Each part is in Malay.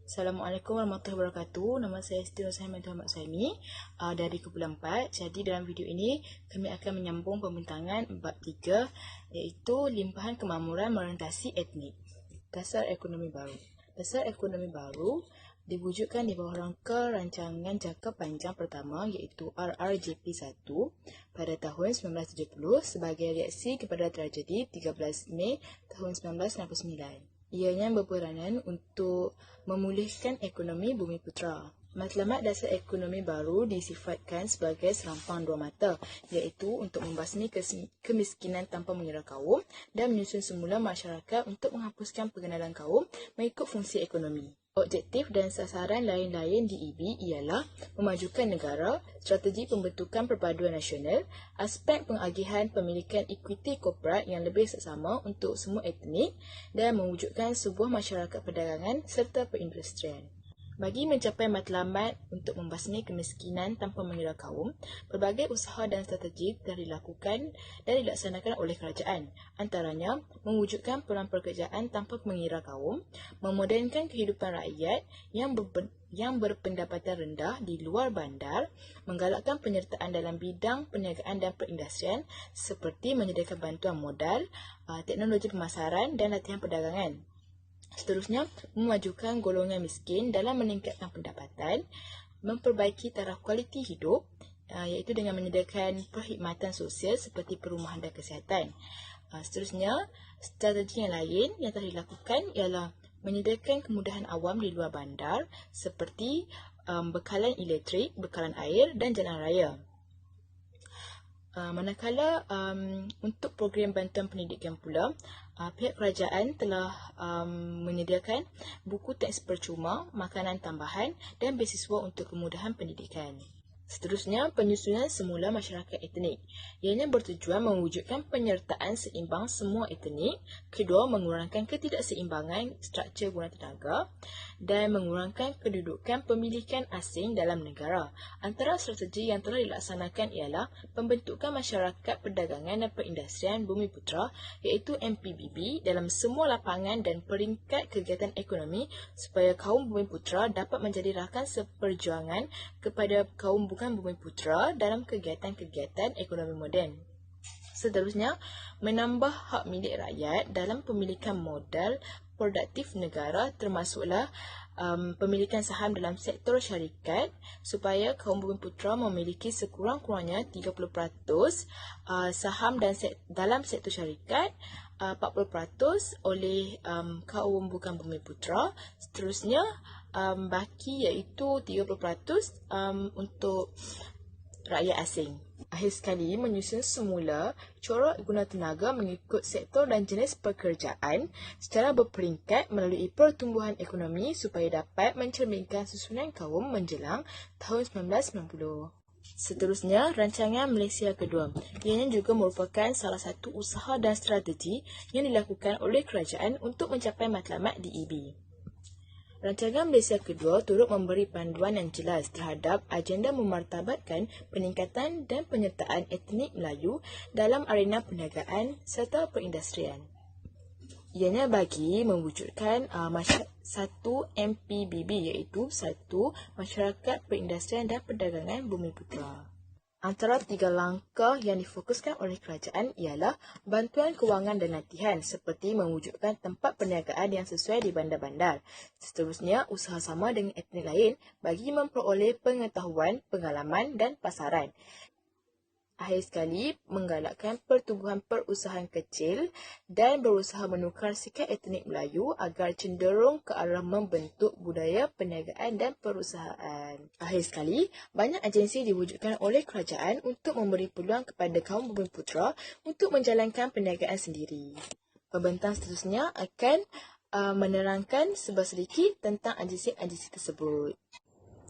Assalamualaikum warahmatullahi wabarakatuh. Nama saya Siti Nursahiman Muhammad Saimi dari Kumpulan 4. Jadi dalam video ini kami akan menyambung pembintangan bab 3 iaitu limpahan kemakmuran merentasi etnik. Dasar ekonomi baru. Dasar ekonomi baru diwujudkan di bawah rangka rancangan jangka panjang pertama iaitu RRJP1 pada tahun 1970 sebagai reaksi kepada tragedi 13 Mei tahun 1969. Ianya berperanan untuk memulihkan ekonomi Bumiputera. Matlamat dasar ekonomi baru disifatkan sebagai serampang dua mata, iaitu untuk membasmi kemiskinan tanpa mengira kaum dan menyusun semula masyarakat untuk menghapuskan pengenalan kaum mengikut fungsi ekonomi. Objektif dan sasaran lain-lain di EB ialah memajukan negara, strategi pembentukan perpaduan nasional, aspek pengagihan pemilikan equity korporat yang lebih seksama untuk semua etnik dan mewujudkan sebuah masyarakat perdagangan serta perindustrian. Bagi mencapai matlamat untuk membasmi kemiskinan tanpa mengira kaum, pelbagai usaha dan strategi telah dilakukan dan dilaksanakan oleh kerajaan. Antaranya, mewujudkan peluang pekerjaan tanpa mengira kaum, memodernkan kehidupan rakyat yang berpendapatan rendah di luar bandar, menggalakkan penyertaan dalam bidang perniagaan dan perindustrian seperti menyediakan bantuan modal, teknologi pemasaran dan latihan perdagangan. Seterusnya, memajukan golongan miskin dalam meningkatkan pendapatan, memperbaiki taraf kualiti hidup, iaitu dengan menyediakan perkhidmatan sosial seperti perumahan dan kesihatan. Seterusnya, strategi yang lain yang telah dilakukan ialah menyediakan kemudahan awam di luar bandar seperti bekalan elektrik, bekalan air dan jalan raya. Manakala untuk program bantuan pendidikan pula, pihak kerajaan telah menyediakan buku teks percuma, makanan tambahan dan beasiswa untuk kemudahan pendidikan. Seterusnya, penyusunan semula masyarakat etnik. Ianya bertujuan mewujudkan penyertaan seimbang semua etnik. Kedua, mengurangkan ketidakseimbangan struktur guna tenaga dan mengurangkan kedudukan pemilikan asing dalam negara. Antara strategi yang telah dilaksanakan ialah pembentukan masyarakat perdagangan dan perindustrian Bumiputera iaitu MPBB dalam semua lapangan dan peringkat kegiatan ekonomi supaya kaum Bumiputera dapat menjadi rakan seperjuangan kepada kaum bukan Bumiputera dalam kegiatan-kegiatan ekonomi moden. Seterusnya, menambah hak milik rakyat dalam pemilikan modal produktif negara termasuklah pemilikan saham dalam sektor syarikat supaya kaum Bumiputera memiliki sekurang-kurangnya 30% saham dalam sektor syarikat, 40% oleh kaum bukan Bumiputera. Seterusnya, baki iaitu 30% untuk rakyat asing. Akhir sekali, menyusun semula corak guna tenaga mengikut sektor dan jenis pekerjaan secara berperingkat melalui pertumbuhan ekonomi supaya dapat mencerminkan susunan kaum menjelang tahun 1990. Seterusnya, rancangan Malaysia kedua. Ianya juga merupakan salah satu usaha dan strategi yang dilakukan oleh kerajaan untuk mencapai matlamat di EB. Rancangan Malaysia kedua turut memberi panduan yang jelas terhadap agenda memartabatkan peningkatan dan penyertaan etnik Melayu dalam arena perniagaan serta perindustrian. Ianya bagi mewujudkan satu MPBB iaitu satu Masyarakat Perindustrian dan Perdagangan Bumiputera. Antara tiga langkah yang difokuskan oleh kerajaan ialah bantuan kewangan dan latihan seperti mewujudkan tempat perniagaan yang sesuai di bandar-bandar. Seterusnya, usaha sama dengan etnik lain bagi memperoleh pengetahuan, pengalaman dan pasaran. Akhir sekali, menggalakkan pertumbuhan perusahaan kecil dan berusaha menukar sikap etnik Melayu agar cenderung ke arah membentuk budaya perniagaan dan perusahaan. Akhir sekali, banyak agensi diwujudkan oleh kerajaan untuk memberi peluang kepada kaum Bumiputera untuk menjalankan perniagaan sendiri. Pembentang seterusnya akan menerangkan sedikit tentang agensi-agensi tersebut.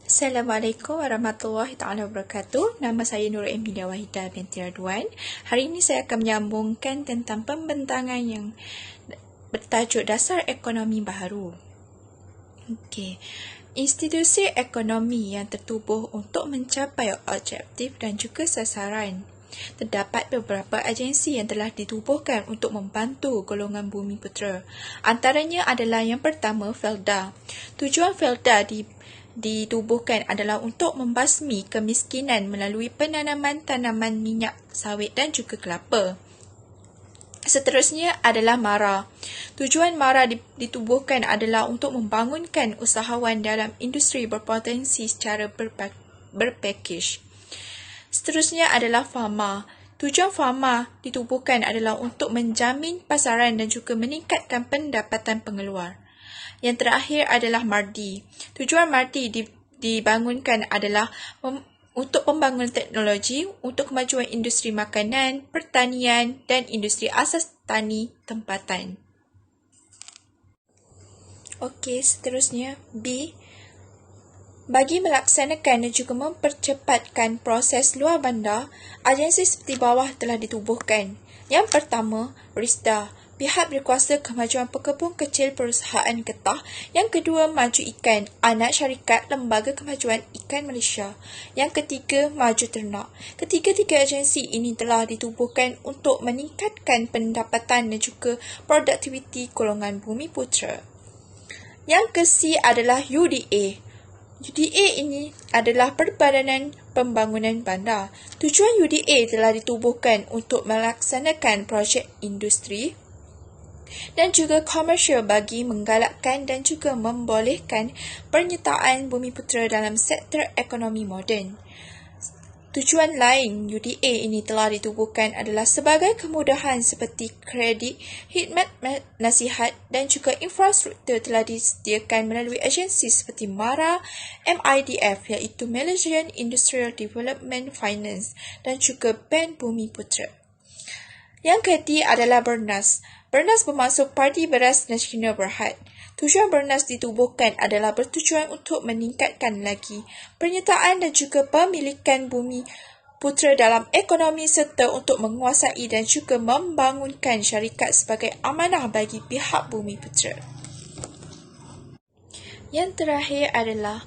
Assalamualaikum warahmatullahi taala wabarakatuh. Nama saya Nur Emilia Wahidah binti Radwan. Hari ini saya akan menyambungkan tentang pembentangan yang bertajuk Dasar Ekonomi Baru. Institusi ekonomi yang tertubuh untuk mencapai objektif dan juga sasaran Terdapat beberapa agensi yang telah ditubuhkan untuk membantu golongan Bumiputera. Antaranya adalah yang pertama, Felda. Tujuan Felda ditubuhkan adalah untuk membasmi kemiskinan melalui penanaman tanaman minyak sawit dan juga kelapa. Seterusnya adalah MARA. Tujuan MARA ditubuhkan adalah untuk membangunkan usahawan dalam industri berpotensi secara berpakej. Seterusnya adalah FAMA. Tujuan FAMA ditubuhkan adalah untuk menjamin pasaran dan juga meningkatkan pendapatan pengeluar. Yang terakhir adalah MARDI. Tujuan MARDI dibangunkan adalah untuk pembangunan teknologi, untuk kemajuan industri makanan, pertanian dan industri asas tani tempatan. Okey, seterusnya B. Bagi melaksanakan dan juga mempercepatkan proses luar bandar, agensi seperti bawah telah ditubuhkan. Yang pertama, RISDA, Pihak Berkuasa Kemajuan Pekebun Kecil Perusahaan Getah. Yang kedua, Maju Ikan, Anak Syarikat Lembaga Kemajuan Ikan Malaysia. Yang ketiga, Maju Ternak. Ketiga-tiga agensi ini telah ditubuhkan untuk meningkatkan pendapatan dan juga produktiviti golongan Bumiputera. Yang ke-C adalah UDA. UDA ini adalah Perbadanan Pembangunan Bandar. Tujuan UDA telah ditubuhkan untuk melaksanakan projek industri dan juga komersial bagi menggalakkan dan juga membolehkan penyertaan Bumiputera dalam sektor ekonomi moden. Tujuan lain UDA ini telah ditubuhkan adalah sebagai kemudahan seperti kredit, khidmat nasihat dan juga infrastruktur telah disediakan melalui agensi seperti MARA, MIDF iaitu Malaysian Industrial Development Finance dan juga Bank Bumiputera. Yang ketiga adalah BERNAS. BERNAS bermaksud Parti Beras Nasional Berhad. Tujuan BERNAS ditubuhkan adalah bertujuan untuk meningkatkan lagi penyertaan dan juga pemilikan Bumiputera dalam ekonomi serta untuk menguasai dan juga membangunkan syarikat sebagai amanah bagi pihak Bumiputera. Yang terakhir adalah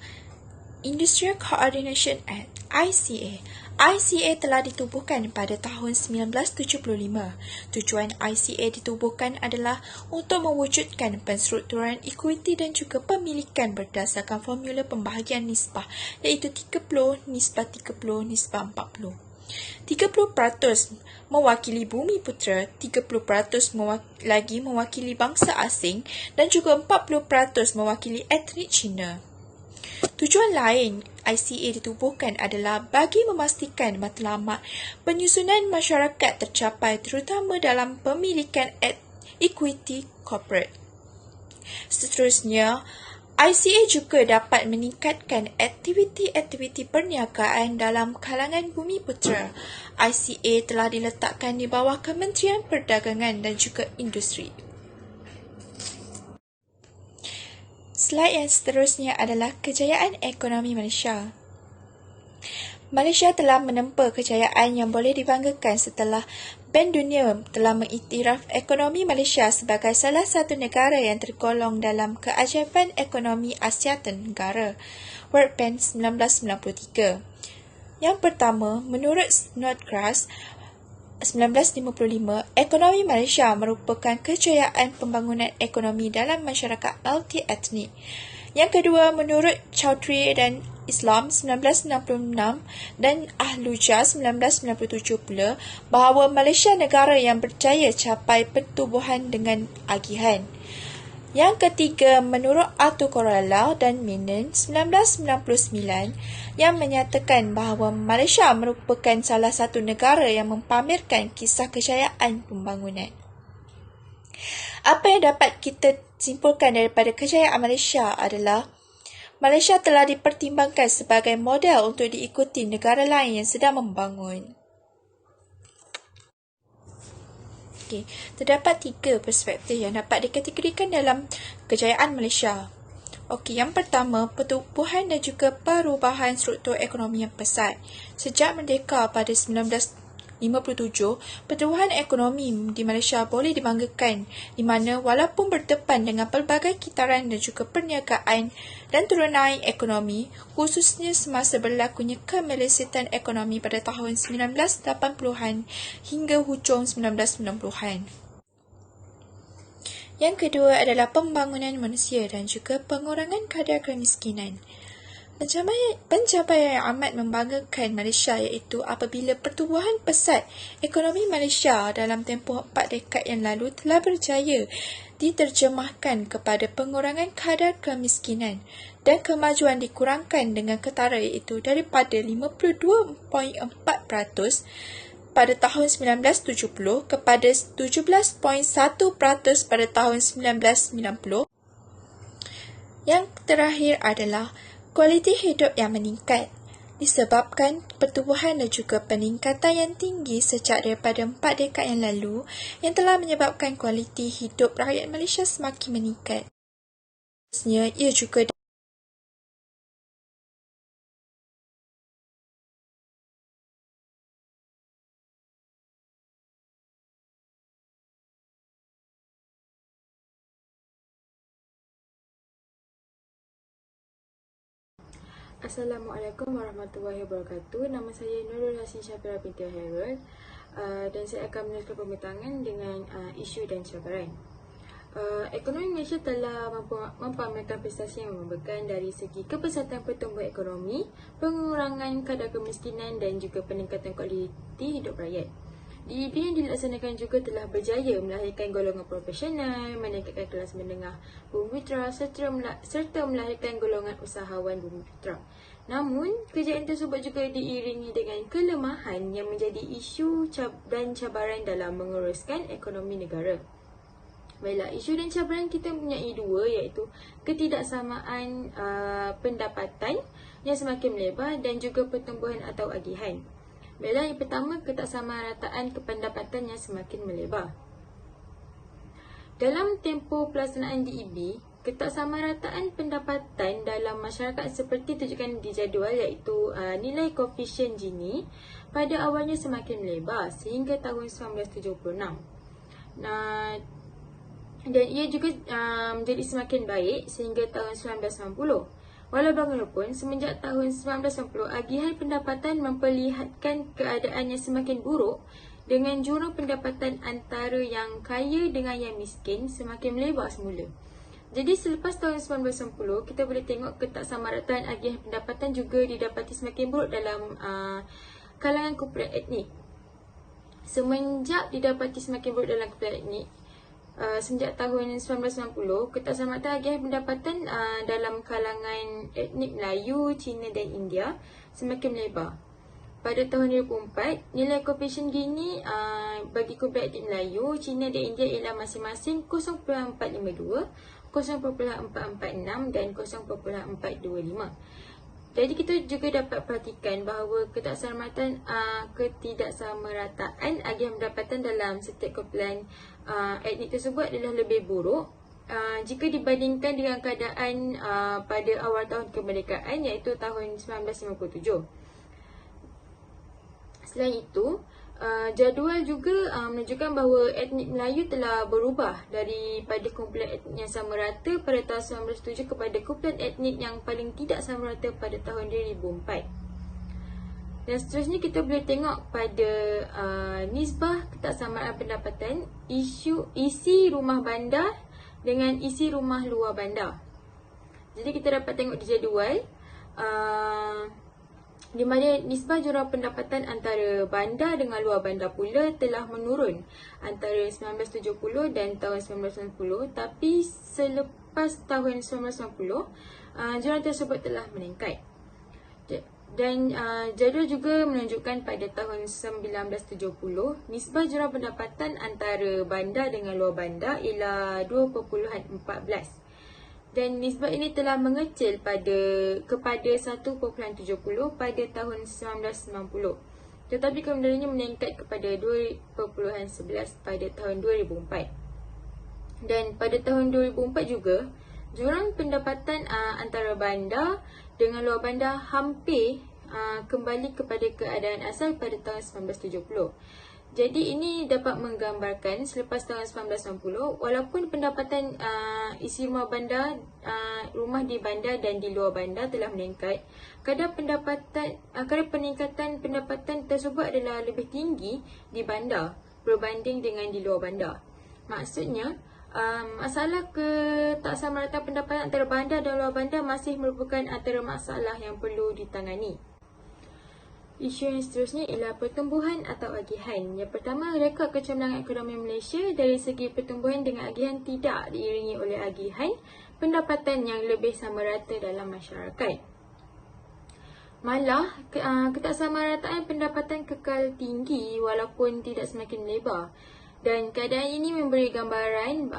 Industrial Coordination Act, ICA. ICA telah ditubuhkan pada tahun 1975. Tujuan ICA ditubuhkan adalah untuk mewujudkan penstrukturan ekuiti dan juga pemilikan berdasarkan formula pembahagian nisbah iaitu 30, nisbah 30, nisbah 40. 30% mewakili Bumiputera, 30% lagi mewakili bangsa asing dan juga 40% mewakili etnik Cina. Tujuan lain ICA ditubuhkan adalah bagi memastikan matlamat penyusunan masyarakat tercapai terutama dalam pemilikan ekuiti corporate. Seterusnya, ICA juga dapat meningkatkan aktiviti-aktiviti perniagaan dalam kalangan Bumiputera. ICA telah diletakkan di bawah Kementerian Perdagangan dan juga Industri. Slide yang seterusnya adalah kejayaan ekonomi Malaysia. Malaysia telah menempa kejayaan yang boleh dibanggakan setelah Bank Dunia telah mengiktiraf ekonomi Malaysia sebagai salah satu negara yang tergolong dalam keajaiban ekonomi Asia Tenggara, World Bank 1993. Yang pertama, menurut Snodgrass 1955, ekonomi Malaysia merupakan kejayaan pembangunan ekonomi dalam masyarakat multi-etnik. Yang kedua, menurut Chowdhury dan Islam 1966 dan Ahluja 1997 pula, bahawa Malaysia negara yang berjaya capai pertumbuhan dengan agihan. Yang ketiga, menurut Arthur Corella dan Minen 1999 yang menyatakan bahawa Malaysia merupakan salah satu negara yang mempamerkan kisah kejayaan pembangunan. Apa yang dapat kita simpulkan daripada kejayaan Malaysia adalah Malaysia telah dipertimbangkan sebagai model untuk diikuti negara lain yang sedang membangun. Okey, terdapat 3 perspektif yang dapat dikategorikan dalam kejayaan Malaysia. Okey, yang pertama, pertumbuhan dan juga perubahan struktur ekonomi yang pesat. Sejak merdeka pada pertumbuhan ekonomi di Malaysia boleh dibanggakan, di mana walaupun berdepan dengan pelbagai kitaran dan juga perniagaan dan turun naik ekonomi, khususnya semasa berlakunya kemelesetan ekonomi pada tahun 1980-an hingga hujung 1990-an. Yang kedua adalah pembangunan manusia dan juga pengurangan kadar kemiskinan. Pencapaian yang amat membanggakan Malaysia iaitu apabila pertumbuhan pesat ekonomi Malaysia dalam tempoh 4 dekad yang lalu telah berjaya diterjemahkan kepada pengurangan kadar kemiskinan dan kemajuan dikurangkan dengan ketara iaitu daripada 52.4% pada tahun 1970 kepada 17.1% pada tahun 1990. Yang terakhir adalah kualiti hidup yang meningkat disebabkan pertumbuhan dan juga peningkatan yang tinggi sejak daripada 4 dekad yang lalu yang telah menyebabkan kualiti hidup rakyat Malaysia semakin meningkat. Ia juga Assalamualaikum warahmatullahi wabarakatuh. Nama saya Nurul Hasin Syafira binti Hairul dan saya akan meneruskan pembincangan dengan isu dan cabaran. Ekonomi Malaysia telah mempamerkan prestasi yang membanggakan dari segi kepesatan pertumbuhan ekonomi, pengurangan kadar kemiskinan dan juga peningkatan kualiti hidup rakyat. DEP yang dilaksanakan juga telah berjaya melahirkan golongan profesional, meningkatkan kelas menengah Bumiputera serta melahirkan golongan usahawan Bumiputera. Namun, kejayaan tersebut juga diiringi dengan kelemahan yang menjadi isu dan cabaran dalam menguruskan ekonomi negara. Baiklah, isu dan cabaran kita mempunyai dua, iaitu ketidaksamaan pendapatan yang semakin melebar dan juga pertumbuhan atau agihan. Baiklah, yang pertama, ketaksamarataan kependapatan yang semakin melebar. Dalam tempoh pelaksanaan DEB, ketaksamarataan pendapatan dalam masyarakat seperti tunjukkan di jadual iaitu nilai koefisien Gini pada awalnya semakin melebar sehingga tahun 1976. Dan ia juga menjadi semakin baik sehingga tahun 1990. Walau bagaimanapun, semenjak tahun 1990, agihan pendapatan memperlihatkan keadaan yang semakin buruk dengan jurang pendapatan antara yang kaya dengan yang miskin semakin melebar semula. Jadi selepas tahun 1990, kita boleh tengok ketaksamarataan agihan pendapatan juga didapati semakin buruk dalam kalangan kumpulan etnik. Semenjak didapati semakin buruk dalam kumpulan etnik, sejak tahun 1990, ketaksamarataan agihan pendapatan dalam kalangan etnik Melayu, Cina dan India semakin melebar. Pada tahun 2004, nilai koefisien Gini bagi kumpulan etnik Melayu, Cina dan India ialah masing-masing 0.452, 0.446 dan 0.425. Jadi kita juga dapat perhatikan bahawa ketidaksamarataan agihan pendapatan dalam setiap kumpulan etnik tersebut adalah lebih buruk jika dibandingkan dengan keadaan pada awal tahun kemerdekaan iaitu tahun 1957. Selain itu, jadual juga menunjukkan bahawa etnik Melayu telah berubah daripada kumpulan etnik yang sama rata pada tahun 1907 kepada kumpulan etnik yang paling tidak sama rata pada tahun 2004. Dan seterusnya kita boleh tengok pada nisbah ketaksamaan pendapatan, isi rumah bandar dengan isi rumah luar bandar. Jadi kita dapat tengok di jadual di mana nisbah jurang pendapatan antara bandar dengan luar bandar pula telah menurun antara 1970 dan tahun 1990, tapi selepas tahun 1990 jurang tersebut telah meningkat. Dan jadual juga menunjukkan pada tahun 1970 nisbah jurang pendapatan antara bandar dengan luar bandar ialah 2.14. Dan nisbah ini telah mengecil kepada 1.70 pada tahun 1990. Tetapi kemudiannya meningkat kepada 2.11 pada tahun 2004. Dan pada tahun 2004 juga, jurang pendapatan antara bandar dengan luar bandar hampir kembali kepada keadaan asal pada tahun 1970. Jadi ini dapat menggambarkan selepas tahun 1990, walaupun pendapatan isi rumah bandar, rumah di bandar dan di luar bandar telah meningkat, kadar peningkatan pendapatan tersebut adalah lebih tinggi di bandar berbanding dengan di luar bandar. Maksudnya, masalah ketaksamarataan pendapatan antara bandar dan luar bandar masih merupakan antara masalah yang perlu ditangani. Isu yang seterusnya ialah pertumbuhan atau agihan. Yang pertama, rekod kecemerlangan ekonomi Malaysia dari segi pertumbuhan dengan agihan tidak diiringi oleh agihan pendapatan yang lebih sama rata dalam masyarakat. Malah, ketaksamarataan pendapatan kekal tinggi walaupun tidak semakin melebar. Dan keadaan ini memberi gambaran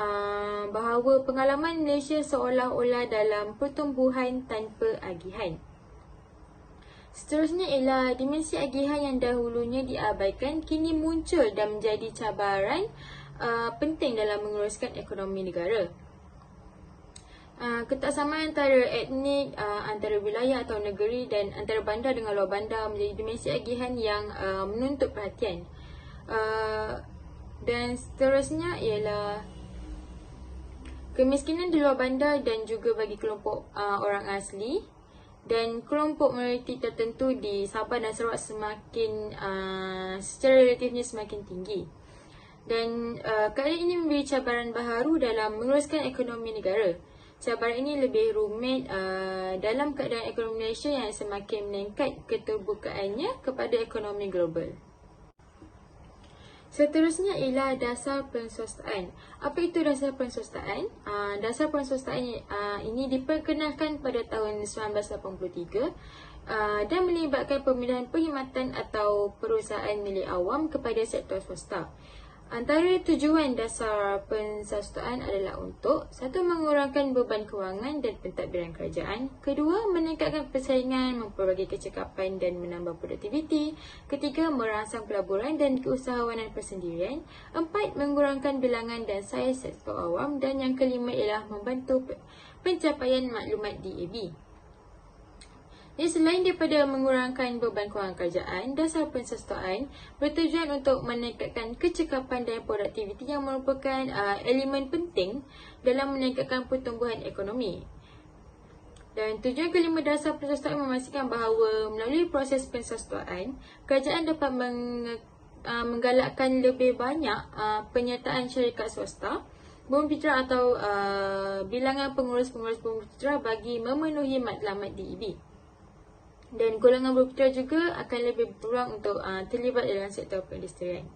bahawa pengalaman Malaysia seolah-olah dalam pertumbuhan tanpa agihan. Seterusnya ialah dimensi agihan yang dahulunya diabaikan kini muncul dan menjadi cabaran penting dalam menguruskan ekonomi negara. Ketaksamaan antara etnik, antara wilayah atau negeri dan antara bandar dengan luar bandar menjadi dimensi agihan yang menuntut perhatian. Dan seterusnya ialah kemiskinan di luar bandar dan juga bagi kelompok orang asli dan kelompok minoriti tertentu di Sabah dan Sarawak secara relatifnya semakin tinggi. Dan keadaan ini memberi cabaran baharu dalam menguruskan ekonomi negara. Cabaran ini lebih rumit dalam keadaan ekonomi Malaysia yang semakin meningkat keterbukaannya kepada ekonomi global. Seterusnya ialah dasar penswastaan. Apa itu dasar penswastaan? Dasar penswastaan ini diperkenalkan pada tahun 1983 dan melibatkan pemilihan perkhidmatan atau perusahaan milik awam kepada sektor swasta. Antara tujuan dasar penswastaan adalah untuk 1. Mengurangkan beban kewangan dan pentadbiran kerajaan. 2. Meningkatkan persaingan, memperbaiki kecekapan dan menambah produktiviti. 3. Merangsang pelaburan dan keusahawanan persendirian. 4. Mengurangkan bilangan dan saiz sektor awam. Dan yang kelima ialah membantu pencapaian maklumat DAB. Jadi selain daripada mengurangkan beban kewangan kerajaan, dasar penswastaan bertujuan untuk meningkatkan kecekapan dan produktiviti yang merupakan elemen penting dalam meningkatkan pertumbuhan ekonomi. Dan tujuan kelima dasar penswastaan memastikan bahawa melalui proses penswastaan, kerajaan dapat menggalakkan lebih banyak penyertaan syarikat swasta, bumi putra atau bilangan pengurus-pengurus bumi putra bagi memenuhi matlamat DAB. Dan golongan berputra juga akan lebih berpeluang untuk terlibat dalam sektor perindustrian.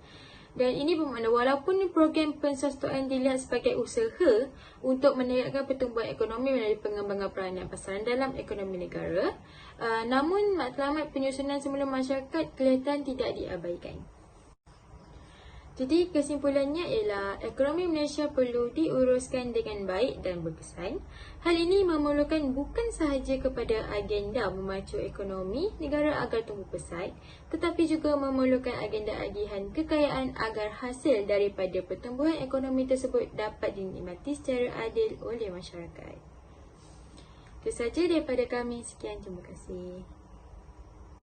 Dan ini bermakna walaupun program penswastaan dilihat sebagai usaha untuk meningkatkan pertumbuhan ekonomi melalui pengembangan peranan pasaran dalam ekonomi negara, namun matlamat penyusunan semula masyarakat kelihatan tidak diabaikan. Jadi kesimpulannya ialah ekonomi Malaysia perlu diuruskan dengan baik dan berkesan. Hal ini memerlukan bukan sahaja kepada agenda memacu ekonomi negara agar tumbuh pesat, tetapi juga memerlukan agenda agihan kekayaan agar hasil daripada pertumbuhan ekonomi tersebut dapat dinikmati secara adil oleh masyarakat. Itu sahaja daripada kami. Sekian, terima kasih.